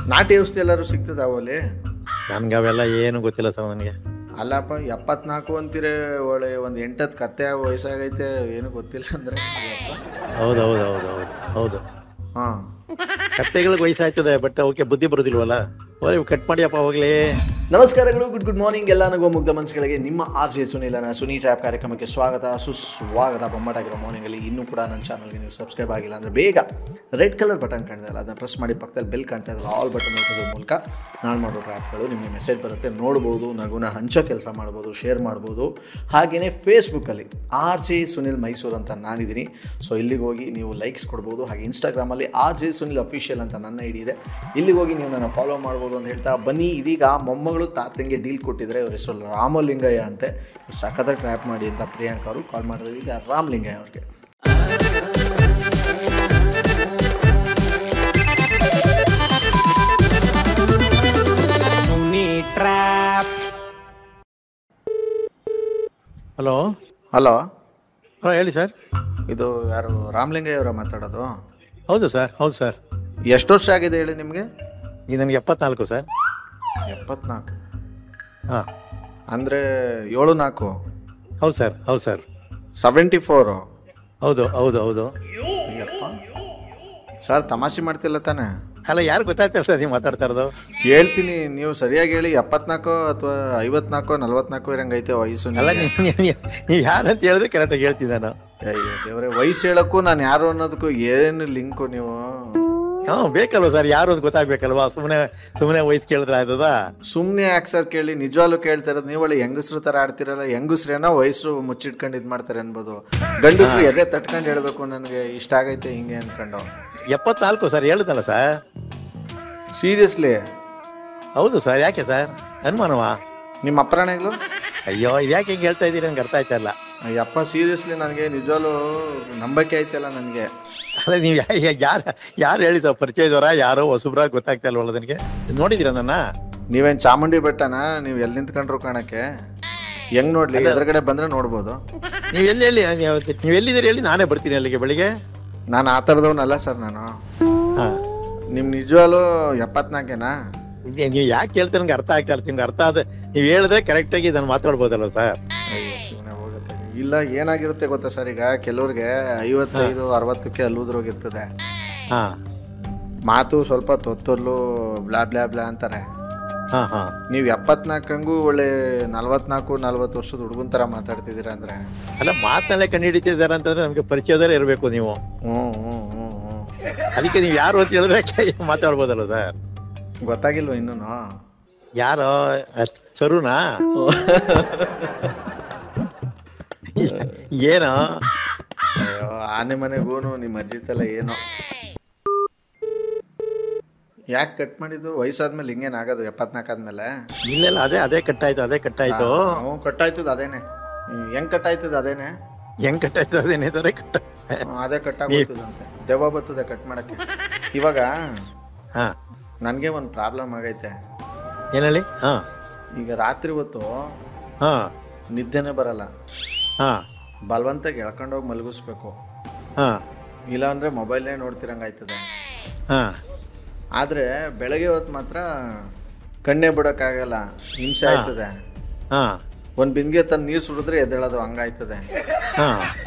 ನಾಟಿ ಔಷಧಿ ಎಲ್ಲರೂ ಸಿಗ್ತದೆ ಅವಲ್ಲಿ? ನನ್ಗೆ ಅವೆಲ್ಲ ಏನು ಗೊತ್ತಿಲ್ಲ ಸರ್ ನನಗೆ. ಅಲ್ಲಪ್ಪ 74 ಅಂತೀರಿ, ಒಳ್ಳೆ ಒಂದು 8 ಕತ್ತೆ ವಯಸ್ಸಾಗೈತೆ, ಏನು ಗೊತ್ತಿಲ್ಲ ಅಂದರೆ. ಹೌದು ಹೌದು ಹೌದು ಹೌದು ಹೌದು. ಹಾಂ, ಕತ್ತೆಗಳಿಗೆ ವಯಸ್ಸಾಯ್ತದೆ, ಬಟ್ ಅವಕ್ಕೆ ಬುದ್ಧಿ ಬರೋದಿಲ್ವಲ್ಲ. ಕಟ್ ಮಾಡಿಯಪ್ಪ ಹೋಗ್ಲಿ. ನಮಸ್ಕಾರಗಳು, ಗುಡ್ ಮಾರ್ನಿಂಗ್ ಎಲ್ಲ ನಗುವ ಮುಗ್ಧ ಮನಸ್ಸುಗಳಿಗೆ. ನಿಮ್ಮ ಆರ್ ಜೆ ಸುನಿಲನ ಸುನಿ ಟ್ರ್ಯಾಪ್ ಕಾರ್ಯಕ್ರಮಕ್ಕೆ ಸ್ವಾಗತ ಸುಸ್ವಾಗತ. ಬೊಮ್ಮಟಾಗಿರೋ ಮಾರ್ನಿಂಗಲ್ಲಿ ಇನ್ನೂ ಕೂಡ ನನ್ನ ಚಾನಲ್ಗೆ ನೀವು ಸಬ್ಸ್ಕ್ರೈಬ್ ಆಗಿಲ್ಲ ಅಂದರೆ ಬೇಗ ರೆಡ್ ಕಲರ್ ಬಟನ್ ಕಾಣ್ತಲ್ಲ, ಅದನ್ನು ಪ್ರೆಸ್ ಮಾಡಿ. ಪಕ್ಕದಲ್ಲಿ ಬೆಲ್ ಕಾಣ್ತಾ ಇದ್ದಲ್ಲ, ಆಲ್ ಬಟನ್ ನೋಡೋದ್ರ ಮೂಲಕ ನಾನು ಮಾಡೋ ಟ್ರ್ಯಾಪ್ಗಳು ನಿಮಗೆ ಮೆಸೇಜ್ ಬರುತ್ತೆ, ನೋಡ್ಬೋದು, ನಗುನ ಹಂಚೋ ಕೆಲಸ ಮಾಡ್ಬೋದು, ಶೇರ್ ಮಾಡ್ಬೋದು. ಹಾಗೆಯೇ ಫೇಸ್ಬುಕ್ಕಲ್ಲಿ ಆರ್ ಜೆ ಸುನಿಲ್ ಮೈಸೂರು ಅಂತ ನಾನಿದ್ದೀನಿ. ಸೊ ಇಲ್ಲಿಗೆ ಹೋಗಿ ನೀವು ಲೈಕ್ಸ್ ಕೊಡ್ಬೋದು. ಹಾಗೆ ಇನ್ಸ್ಟಾಗ್ರಾಮಲ್ಲಿ ಆರ್ ಜೆ ಸುನಿಲ್ ಅಫಿಷಿಯಲ್ ಅಂತ ನನ್ನ ಐಡಿ ಇದೆ, ಇಲ್ಲಿಗೆ ಹೋಗಿ ನೀವು ನನ್ನ ಫಾಲೋ ಮಾಡ್ಬೋದು ಅಂತ ಹೇಳ್ತಾ ಬನ್ನಿ. ಇದೀಗ ಮೊಮ್ಮಗಳು ತಾತಂಗೆ ಡೀಲ್ ಕೊಟ್ಟಿದ್ದಾರೆ. ಅವ್ರ ಹೆಸರು ರಾಮಲಿಂಗಯ್ಯ ಅಂತೆ. ಸಖತ್ತಾಗಿ ಟ್ರ್ಯಾಪ್ ಮಾಡಿ ಅಂತ ಪ್ರಿಯಾಂಕ ಅವರು ಕಾಲ್ ಮಾಡಿದ್ರು. ಈಗ ರಾಮಲಿಂಗಯ್ಯ ಅವ್ರಿಗೆ ಹಲೋ ಹಲೋ. ಹಾಂ ಹೇಳಿ ಸರ್. ಇದು ಯಾರು ರಾಮಲಿಂಗಯ್ಯ ಅವರ ಮಾತಾಡೋದು? ಹೌದು ಸರ್, ಹೌದು ಸರ್. ಎಷ್ಟು ವರ್ಷ ಆಗಿದೆ ಹೇಳಿ ನಿಮಗೆ? ಈಗ ನನಗೆ 74 ಸರ್. 74? ಹಾಂ, ಅಂದರೆ 74? ಹೌದು ಸರ್, ಹೌದು ಸರ್. 74? ಹೌದು ಹೌದು ಹೌದು. ಅಯ್ಯಪ್ಪ ಸರ್, ತಮಾಷೆ ಮಾಡ್ತಿಲ್ಲ ತಾನೆ? ಅಲ್ಲ, ಯಾರು ಗೊತ್ತಾಯ್ತಲ್ಲ ಸರ್ ನೀವು ಮಾತಾಡ್ತಾ ಇರೋದು? ಹೇಳ್ತೀನಿ, ನೀವು ಸರಿಯಾಗಿ ಹೇಳಿ. 74 ಅಥವಾ 54, 44 ಇರಂಗೈತೆ ವಯಸ್ಸು? ಅಲ್ಲ, ನೀವು ಯಾರಂತ ಹೇಳಿದ್ರೆ ಕರೆಕ್ಟಾಗಿ ಹೇಳ್ತೀನಿ ನಾನು. ಅಯ್ಯೋ ದೇವರೇ, ವಯಸ್ಸು ಹೇಳೋಕ್ಕೂ ನಾನು ಯಾರು ಅನ್ನೋದಕ್ಕೂ ಏನು ಲಿಂಕು ನೀವು? ಹಾಂ, ಬೇಕಲ್ವ ಸರ್, ಯಾರು ಅಂತ ಗೊತ್ತಾಗಬೇಕಲ್ವಾ? ಸುಮ್ಮನೆ ವಯಸ್ಸು ಕೇಳಿದ್ರೆ ಆಯ್ತದ? ಸುಮ್ಮನೆ ಯಾಕೆ ಸರ್ ಕೇಳಿ, ನಿಜವಾಗ್ಲೂ ಕೇಳ್ತಾ ಇರೋದು. ನೀವು ಒಳ್ಳೆ ಹೆಂಗಸ್ರು ಥರ ಆಡ್ತಿರಲ್ಲ. ಹೆಂಗಸ್ರೇನೋ ವಯಸ್ಸು ಮುಚ್ಚಿಟ್ಕೊಂಡು ಇದು ಮಾಡ್ತಾರೆ ಅನ್ಬೋದು, ಗಂಡಸ್ರು ಎದೆ ತಟ್ಕೊಂಡು ಹೇಳ್ಬೇಕು ನನಗೆ ಇಷ್ಟ ಆಗೈತೆ ಹಿಂಗೆ ಅನ್ಕೊಂಡು. 74 ಸರ್, ಹೇಳುದಲ್ಲ ಸರ್. ಸೀರಿಯಸ್ಲಿ? ಹೌದು ಸರ್. ಯಾಕೆ ಸರ್ ಅನುಮಾನವಾ? ನಿಮ್ಮ ಅಪ್ರಾಣಿಗಳು? ಅಯ್ಯೋ, ಇದು ಯಾಕೆ ಹಿಂಗೆ ಹೇಳ್ತಾ ಇದ್ದೀರಿ? ನಂಗೆ ಅರ್ಥ ಆಯ್ತಾ ಇಲ್ಲ. ಅಯ್ಯಪ್ಪ ಸೀರಿಯಸ್ಲಿ, ನನಗೆ ನಿಜವಾಗ್ಲೂ ನಂಬಕ್ಕೆ ಆಯ್ತಲ್ಲ ನನಗೆ. ಅದೇ ನೀವು ಯಾರು ಹೇಳಿದ? ಪರಿಚಯದವರ ಯಾರೋ ಹೊಸಬ್ರ ಗೊತ್ತಾಗ್ತಾ ಇಲ್ವಲ್ಲ ನನಗೆ. ನೋಡಿದ್ದೀರಾ ನನ್ನ? ನೀವೇನು ಚಾಮುಂಡಿ ಬೆಟ್ಟನಾ? ನೀವು ಎಲ್ಲಿ ನಿಂತ್ಕೊಂಡ್ರು ಕಾಣಕ್ಕೆ? ಹೆಂಗ್ ನೋಡ್ಲಿ? ಎದುರುಗಡೆ ಬಂದ್ರೆ ನೋಡ್ಬೋದು. ನೀವು ನೀವು ಎಲ್ಲಿದ್ದೀರಿ ಹೇಳಿ, ನಾನೇ ಬರ್ತೀನಿ ಅಲ್ಲಿಗೆ ಬೆಳಿಗ್ಗೆ. ನಾನು ಆ ಥರದವನಲ್ಲ ಸರ್ ನಾನು. ಹಾಂ, ನಿಮ್ಮ ನಿಜವಾಗ್ಲೂ 74ನಾ? ನೀವು ಯಾಕೆ ಕೇಳ್ತೀರ? ನಂಗೆ ಅರ್ಥ ಆಗ್ತಾ ಇಲ್ಲ. ನಿಮ್ಗೆ ಅರ್ಥ ಆದ ನೀವು ಹೇಳಿದ್ರೆ ಕರೆಕ್ಟಾಗಿ ನಾನು ಮಾತಾಡ್ಬೋದಲ್ಲ ಸರ್? ಅಯ್ಯೋ ಶಿವನೇ, ಹೋಗುತ್ತೆ. ಇಲ್ಲ, ಏನಾಗಿರುತ್ತೆ ಗೊತ್ತಾ ಸರ್, ಈಗ ಕೆಲವ್ರಿಗೆ 55, 60ಕ್ಕೆ ಅಲ್ಲೂದ್ರೋಗಿರ್ತದೆ. ಹಾಂ, ಮಾತು ಸ್ವಲ್ಪ ತೊತ್ತೊಲ್ಲು ಬ್ಲಾ ಬ್ಲಾ ಬ್ಲಾ ಅಂತಾರೆ. ಹಾಂ ಹಾಂ. ನೀವು 74 ಒಳ್ಳೆ 44-40 ವರ್ಷದ ಹುಡುಗನ ಥರ ಮಾತಾಡ್ತಿದ್ದೀರಾ ಅಂದರೆ. ಅಲ್ಲ, ಮಾತನ್ನೇ ಕಂಡು ಹಿಡಿತಿದ್ದಾರೆ ಅಂತಂದ್ರೆ ನಮಗೆ ಪರಿಚಯದಲ್ಲೇ ಇರಬೇಕು ನೀವು. ಹ್ಞೂ ಹ್ಞೂ ಹ್ಞೂ ಹ್ಞೂ. ಅದಕ್ಕೆ ನೀವು ಯಾರು ಅಂತ ಹೇಳಿದ್ರೆ ಮಾತಾಡ್ಬೋದಲ್ಲ ಸರ್? ಗೊತ್ತಾಗಿಲ್ವ ಇನ್ನೂ? ಯಾರೋ ಸರುನಾ? ಏನೋ ಅಯ್ಯೋ, ಆನೆ ಮನೆಗೂನು ನಿಮ್ಮ ಅಜ್ಜಿತಲ್ಲ ಏನೋ. ಯಾಕೆ ಕಟ್ ಮಾಡಿದ್ದು? ವಯಸ್ಸಾದ್ಮೇಲೆ ಹಿಂಗೇನು ಆಗೋದು 74 ಆದ್ಮೇಲೆ? ಇಲ್ಲ, ಅದೇ ಕಟ್ಟಾಯ್ತು, ಅದೇ ಕಟ್ಟಾಯ್ತು. ಹ್ಞೂ, ಕಟ್ಟಾಯ್ತದ ಅದೇನೆ. ಹೆಂಗ್ ಕಟ್ಟಾಯ್ತದ ಅದೇನೆ? ಹೆಂಗ್ ಕಟ್ಟಾಯ್ತು ಅದೇನೆ ಅದೇ ಕಟ್ಟಾಗೋಗ್ತದಂತೆ. ದೆವ್ವ ಬರ್ತದೆ ಕಟ್ ಮಾಡಕ್ಕೆ. ಇವಾಗ ಹಾಂ, ನನಗೆ ಒಂದು ಪ್ರಾಬ್ಲಮ್ ಆಗೈತೆ. ಏನು ಹೇಳಿ? ಹಾಂ, ಈಗ ರಾತ್ರಿ ಹೊತ್ತು ಹಾಂ ನಿದ್ದೆನೇ ಬರಲ್ಲ. ಹಾಂ ಬಲವಂತಾಗಿ ಎಳ್ಕೊಂಡೋಗಿ ಮಲಗಿಸ್ಬೇಕು, ಹಾಂ. ಇಲ್ಲಾಂದರೆ ಮೊಬೈಲ್ನೇ ನೋಡ್ತಿರಂಗಾಯ್ತದೆ. ಹಾಂ, ಆದರೆ ಬೆಳಗ್ಗೆ ಹೊತ್ತು ಮಾತ್ರ ಕಣ್ಣೇ ಬಿಡೋಕ್ಕಾಗಲ್ಲ, ಹಿಂಸೆ ಆಯ್ತದೆ. ಹಾಂ, ಒಂದು ಬಿಂದಿಗೆ ತಂದು ನೀರು ಸುಡಿದ್ರೆ ಎದ್ದೇಳೋದು, ಹಂಗಾಯ್ತದೆ. ಹಾಂ.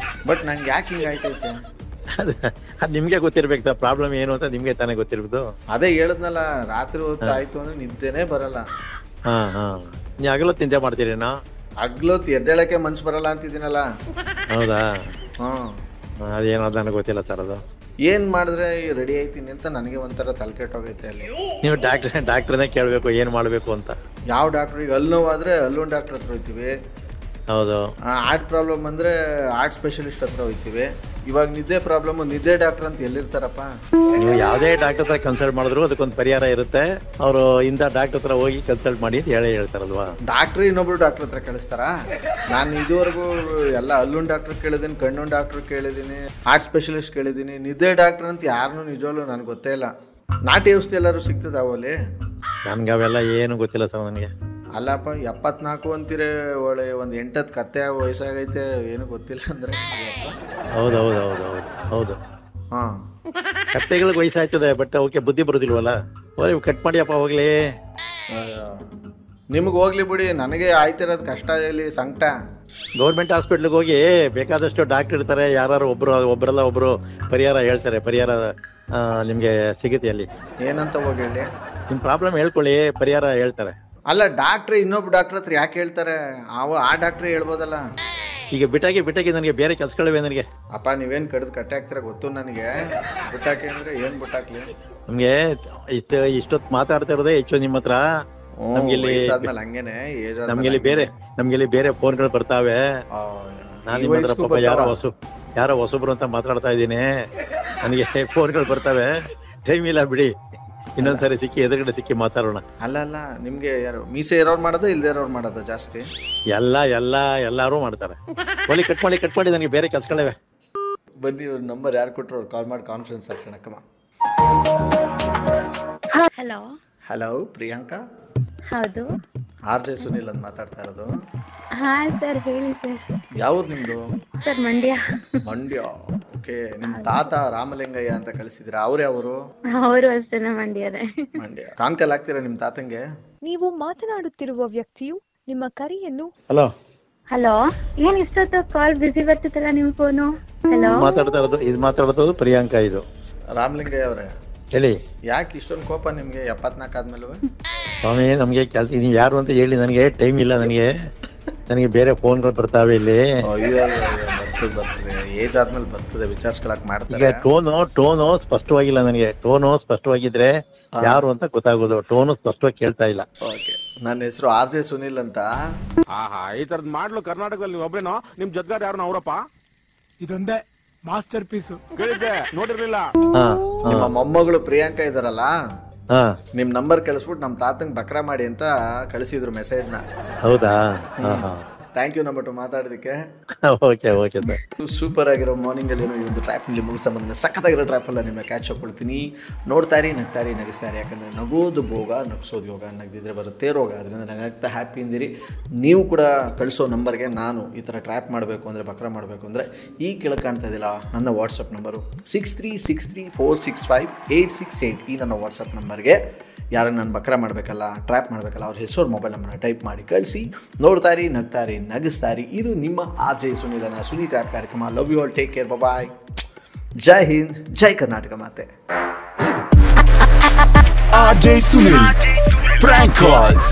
ಬಟ್ ನಂಗೆ ಯಾಕೆ ಹಿಂಗೆ ಆಯ್ತೈತೆ? ಅದು ನಿಮಗೆ ಗೊತ್ತಿರ್ಬೇಕು ಸರ್, ಪ್ರಾಬ್ಲಮ್ ಏನು ಅಂತ ನಿಮಗೆ ತಾನೇ ಗೊತ್ತಿರ್ಬೋದು. ಅದೇ ಹೇಳಿದ್ನಲ್ಲ, ರಾತ್ರಿ ಹೊತ್ತು ಆಯಿತು ಅಂದರೆ ನಿದ್ದೆನೇ ಬರಲ್ಲ. ಹಾಂ ಹಾಂ. ನೀವು ಹಗಲೊತ್ತು ನಿದ್ದೆ ಮಾಡ್ತೀರೇನೋ? ಹಗ್ಲೊತ್ತು ಎದ್ದೇಳಕ್ಕೆ ಮನ್ಸು ಬರಲ್ಲ ಅಂತಿದ್ದೀನಲ್ಲ. ಹೌದಾ? ಹ್ಞೂ. ಅದೇನೋ ನನಗೆ ಗೊತ್ತಿಲ್ಲ ಸರ್ ಅದು. ಏನು ಮಾಡಿದ್ರೆ ರೆಡಿ ಆಯ್ತೀನಿ ಅಂತ ನನಗೆ ಒಂಥರ ತಲೆ ಕೆಟ್ಟೋಗೈತೆ ಅಲ್ಲಿ. ನೀವು ಡಾಕ್ಟ್ರನ್ನೇ ಕೇಳಬೇಕು ಏನು ಮಾಡಬೇಕು ಅಂತ. ಯಾವ ಡಾಕ್ಟ್ರು? ಈಗ ಹಲ್ಲು ನೋವಾದರೆ ಹಲ್ಲುನ್ ಡಾಕ್ಟ್ರ್ ಹತ್ರ ಹೋಗ್ತೀವಿ. ಹೌದು. ಹಾರ್ಟ್ ಪ್ರಾಬ್ಲಮ್ ಅಂದರೆ ಹಾರ್ಟ್ ಸ್ಪೆಷಲಿಸ್ಟ್ ಹತ್ರ ಹೋಗ್ತೀವಿ. ಇವಾಗ ನಿದ್ದೆ ಪ್ರಾಬ್ಲಮ್, ನಿದ್ದೆ ಡಾಕ್ಟ್ರ್ ಅಂತ ಎಲ್ಲಿರ್ತಾರಪ್ಪ? ನೀವು ಯಾವುದೇ ಡಾಕ್ಟರ್ ಹತ್ರ ಕನ್ಸಲ್ಟ್ ಮಾಡಿದ್ರು ಅದಕ್ಕೊಂದು ಪರಿಹಾರ ಇರುತ್ತೆ. ಅವರು ಇಂಥ ಡಾಕ್ಟರ್ ಹತ್ರ ಹೋಗಿ ಕನ್ಸಲ್ಟ್ ಮಾಡಿ ಅಂತ ಹೇಳ್ತಾರಲ್ವಾ? ಡಾಕ್ಟ್ರು ಇನ್ನೊಬ್ರು ಡಾಕ್ಟ್ರ್ ಹತ್ರ ಕಳಿಸ್ತಾರಾ? ನಾನು ಇದುವರೆಗೂ ಎಲ್ಲ ಹಲ್ಲುನ್ ಡಾಕ್ಟ್ರ್ ಕೇಳಿದ್ದೀನಿ, ಕಣ್ಣುನ್ ಡಾಕ್ಟ್ರ್ ಕೇಳಿದ್ದೀನಿ, ಹಾರ್ಟ್ ಸ್ಪೆಷಲಿಸ್ಟ್ ಕೇಳಿದ್ದೀನಿ. ನಿದ್ದೆ ಡಾಕ್ಟ್ರ್ ಅಂತ ಯಾರನ್ನೂ ನಿಜವಾಗ್ಲೂ ನನಗೆ ಗೊತ್ತೇ ಇಲ್ಲ. ನಾಟಿ ಔಷಧಿ ಎಲ್ಲರೂ ಸಿಗ್ತದೆ ಅವಲ್ಲಿ? ನನಗೆ ಅವೆಲ್ಲ ಏನು ಗೊತ್ತಿಲ್ಲ ಸರ್ ನನಗೆ. ಅಲ್ಲಪ್ಪ 74 ಅಂತೀರಿ, ಒಳ್ಳೆ ಒಂದು 8 ಕತ್ತೆ ವಯಸ್ಸಾಗೈತೆ, ಏನು ಗೊತ್ತಿಲ್ಲ ಅಂದರೆ. ಹೌದು ಹೌದು ಹೌದು ಹೌದು ಹೌದು. ಹಾಂ, ಕತ್ತೆಗಳಿಗೆ ವಯಸ್ಸಾಯ್ತದೆ, ಬಟ್ ಅವಕ್ಕೆ ಬುದ್ಧಿ ಬರೋದಿಲ್ವಲ್ಲ. ಕಟ್ ಮಾಡಿಯಪ್ಪ ಹೋಗ್ಲಿ. ನಿಮ್ಗೆ ಹೋಗ್ಲಿ ಬಿಡಿ, ನನಗೆ ಆಯ್ತಿರೋದು ಕಷ್ಟ ಇಲ್ಲಿ ಸಂಕಟ. ಗೌರ್ಮೆಂಟ್ ಹಾಸ್ಪಿಟ್ಲಿಗೆ ಹೋಗಿ ಬೇಕಾದಷ್ಟು ಡಾಕ್ಟರ್ ಇರ್ತಾರೆ, ಯಾರು ಒಬ್ಬರು ಪರಿಹಾರ ಹೇಳ್ತಾರೆ. ಪರಿಹಾರ ನಿಮ್ಗೆ ಸಿಗುತ್ತೆ ಅಲ್ಲಿ. ಏನಂತ ಹೋಗಿ ಹೇಳಿ, ನಿಮ್ ಪ್ರಾಬ್ಲಮ್ ಹೇಳ್ಕೊಳ್ಳಿ, ಪರಿಹಾರ ಹೇಳ್ತಾರೆ. ಅಲ್ಲ ಡಾಕ್ಟ್ರ್ ಇನ್ನೊಬ್ಬ ಡಾಕ್ಟರ್ ಹತ್ರ ಯಾಕೆ ಹೇಳ್ತಾರೆ? ಆ ಡಾಕ್ಟ್ರೇ ಹೇಳ್ಬೋದಲ್ಲ. ಈಗ ಬಿಟ್ಟಾಗಿ ನನಗೆ ಬೇರೆ ಕೆಲ್ಸಗಳಿವೆ ನನಗೆ. ಅಪ್ಪ ನೀವೇನ್ ಕಡ್ದು ಕಟ್ಟೆ ಹಾಕ್ತೀರ ಗೊತ್ತು ನನಗೆ. ಬಿಟ್ಟಾಕಿ ಅಂದ್ರೆ ಏನ್ ಬಿಟ್ಟಾಕ್ಲಿ? ನಮ್ಗೆ ಇಷ್ಟೊತ್ತು ಮಾತಾಡ್ತಾ ಇರೋದೇ ಹೆಚ್ಚು ನಿಮ್ಮ ಹತ್ರ. ನಮ್ಗೆ ಬೇರೆ ಫೋನ್ಗಳು ಬರ್ತಾವೆ. ನಾನು ನಿಮ್ಮ ಹತ್ರ ಪಾಪ ಯಾರೋ ಹೊಸಬ್ರು ಅಂತ ಮಾತಾಡ್ತಾ ಇದ್ದೀನಿ. ನನಗೆ ಫೋನ್ಗಳು ಬರ್ತಾವೆ, ಟೈಮ್ ಇಲ್ಲ ಬಿಡಿ. ಇನ್ನೊಂದ್ಸರಿ ಎದುರುಗಡೆ ಸಿಕ್ಕಿ ಮಾತಾಡೋಣ. ಅಲ್ಲ ನಿಮ್ಗೆ ಯಾರು ಮೀಸೆ ಇರೋರು ಮಾಡೋದು ಇಲ್ದೇ ಇರೋರು ಮಾಡೋದು ಜಾಸ್ತಿ? ಎಲ್ಲಾರು ಮಾಡ್ತಾರೆ. ಕಟ್ ಮಾಡಿ ನನಗೆ ಬೇರೆ ಕೆಲ್ಸಗಳಿವೆ. ಬನ್ನಿ, ಅವ್ರ ನಂಬರ್ ಯಾರು ಕೊಟ್ಟರು ಅವ್ರು ಕಾಲ್ ಮಾಡಿ ಕಾನ್ಫರೆನ್ಸ್ ಹಾಕೋಣ. ಹಲೋ ಪ್ರಿಯಾಂಕಾ? ಹೌದು. RJ ಸುನಿಲ್ ಅಂತ ಮಾತಾಡ್ತಾ ಇರೋದು. ಹಾ ಸರ್, ಹೇಳಿ ಸರ್. ಯಾವ್ದು ನಿಮ್ದು? ಸರ್ ಮಂಡ್ಯ. ಓಕೆ. ನಿಮ್ ತಾತ ರಾಮಲಿಂಗಯ್ಯ ಅಂತ ಕಳಿಸಿದ್ರ, ಅವ್ರು ಯಾವರು? ಅವರು ಅಷ್ಟೇ ಮಂಡ್ಯ. ಕಾನ್ಕಲ್ ಆಗ್ತೀರಾ ನಿಮ್ ತಾತಂಗೆ? ನೀವು ಮಾತನಾಡುತ್ತಿರುವ ವ್ಯಕ್ತಿಯು ನಿಮ್ಮ ಕರೆಯನ್ನು. ಹಲೋ, ಏನ್ ಇಷ್ಟೊತ್ತು ಕಾಲ್ ಬಿಸಿ ಬರ್ತಿತ್ತಲ್ಲ ನಿಮ್ ಫೋನು? ಹಲೋ, ಮಾತಾಡ್ತಾ ಪ್ರಿಯಾಂಕಾ. ಇದು ರಾಮಲಿಂಗಯ್ಯ ಅವರೇ ಹೇಳಿ. ಯಾಕೆ ಇಷ್ಟೊಂದು ಕೋಪ ನಿಮ್ಗೆ 74 ಆದ್ಮೇಲೆ? ಸ್ವಾಮಿ, ನಮ್ಗೆ ಕೆಲ್ಸ, ನೀವು ಯಾರು ಅಂತ ಹೇಳಿ, ನನಗೆ ಟೈಮ್ ಇಲ್ಲ. ನನಗೆ ಬೇರೆ ಫೋನ್ಗಳು ಬರ್ತಾವೆ ಇಲ್ಲಿ. ಬರ್ತದೆ ಏಜ್ ಆದ್ಮೇಲೆ ಬರ್ತದೆ, ವಿಚಾರಿಸ್ಕೊಳಕ್ ಮಾಡ್ತಾರೆ. ಈಗ ಟೋನು ಸ್ಪಷ್ಟವಾಗಿಲ್ಲ ನನಗೆ. ಟೋನು ಸ್ಪಷ್ಟವಾಗಿದ್ರೆ ಯಾರು ಅಂತ ಗೊತ್ತಾಗೋದು. ಟೋನು ಸ್ಪಷ್ಟವಾಗಿ ಕೇಳ್ತಾ ಇಲ್ಲ. ಓಕೆ, ನನ್ನ ಹೆಸರು RJ ಸುನಿಲ್ ಅಂತ. ಈ ತರದ್ ಮಾಡ್ಲು ಕರ್ನಾಟಕದಲ್ಲಿ ನೀವು ಒಬ್ರೇನೋ? ನಿಮ್ ಜೊತೆಗಾರ ಯಾರು ಅವರಪ್ಪ? ಇದೊಂದೇ ಮಾಸ್ಟರ್ ಪೀಸ್ ಕೇಳಿದ್ದೆ, ನೋಡಿರ್ಲಿಲ್ಲ. ನಿಮ್ಮ ಮೊಮ್ಮಗಳು ಪ್ರಿಯಾಂಕಾ ಇದಾರಲ್ಲ, ನಿಮ್ ನಂಬರ್ ಕಳಿಸ್ಬಿಟ್ಟು ನಮ್ ತಾತಂಗ್ ಬಕ್ರಾ ಮಾಡಿ ಅಂತ ಕಳಿಸಿದ್ರು ಮೆಸೇಜ್ ನ. ಹೌದಾ? ಥ್ಯಾಂಕ್ ಯು ನಂಬರ್ ಮಾತಾಡೋದಕ್ಕೆ. Okay sir. ಸೂಪರ್ ಆಗಿರೋ ಮಾರ್ನಿಂಗ್ ಅಲ್ಲಿ ಈ ಒಂದು ಟ್ರ್ಯಾಪ್ ನಲ್ಲಿ ಮುಗಿಸ್ತಾ ಬಂದ್ರೆ ಸಖತ್ತಾಗಿರೋ ಟ್ರ್ಯಾಪ್ ಅಲ್ಲ ನಿಮ್ಮನ್ನ ಕ್ಯಾಚ್ ಹಾಕೊಳ್ತೀನಿ. ನೋಡ್ತಾರಿ, ನಗ್ತಾರಿ, ನಗಿಸ್ತಾರಿ. ಯಾಕಂದ್ರೆ ನಗೋದು ಭೋಗ, ನಗಿಸೋದು ಯೋಗ, ನಗದಿದ್ರೆ ಬರುತ್ತೆ ರೋಗ. ಅದರಿಂದ ನಗ್ತಾ ಹ್ಯಾಪಿ ಇಂದಿರಿ. ನೀವು ಕೂಡ ಕಳಿಸೋ ನಂಬರ್ಗೆ ನಾನು ಈ ಥರ ಟ್ರ್ಯಾಪ್ ಮಾಡಬೇಕು ಅಂದರೆ, ಬಕ್ರಾ ಮಾಡಬೇಕು ಅಂದರೆ ಈ ಕೆಳಗೆ ಕಾಣ್ತಾ ಇದ್ದಿಲ್ಲ ನನ್ನ ವಾಟ್ಸಪ್ ನಂಬರು 6363465868. ಈ ನನ್ನ ವಾಟ್ಸಪ್ ನಂಬರ್ಗೆ ಯಾರನ್ನು ನಾನು ಬಕ್ರಾ ಮಾಡಬೇಕಲ್ಲ, ಟ್ರ್ಯಾಪ್ ಮಾಡಬೇಕಲ್ಲ, ಅವ್ರ ಹೆಸರು ಮೊಬೈಲ್ ನಂಬರ್ನ ಟೈಪ್ ಮಾಡಿ ಕಳಿಸಿ. ನೋಡ್ತಾರಿ, ನಗ್ತಾರಿ, ನಗಿಸ್ತಾರಿ. ಇದು ನಿಮ್ಮ RJ ಸುನಿಲನ ಸುನಿ ಟ್ರ್ಯಾಪ್ ಕಾರ್ಯಕ್ರಮ. Love you all, take care, bye. Jai Hind, Jai Karnataka ಮಾತೆ. RJ Sunil, prank calls.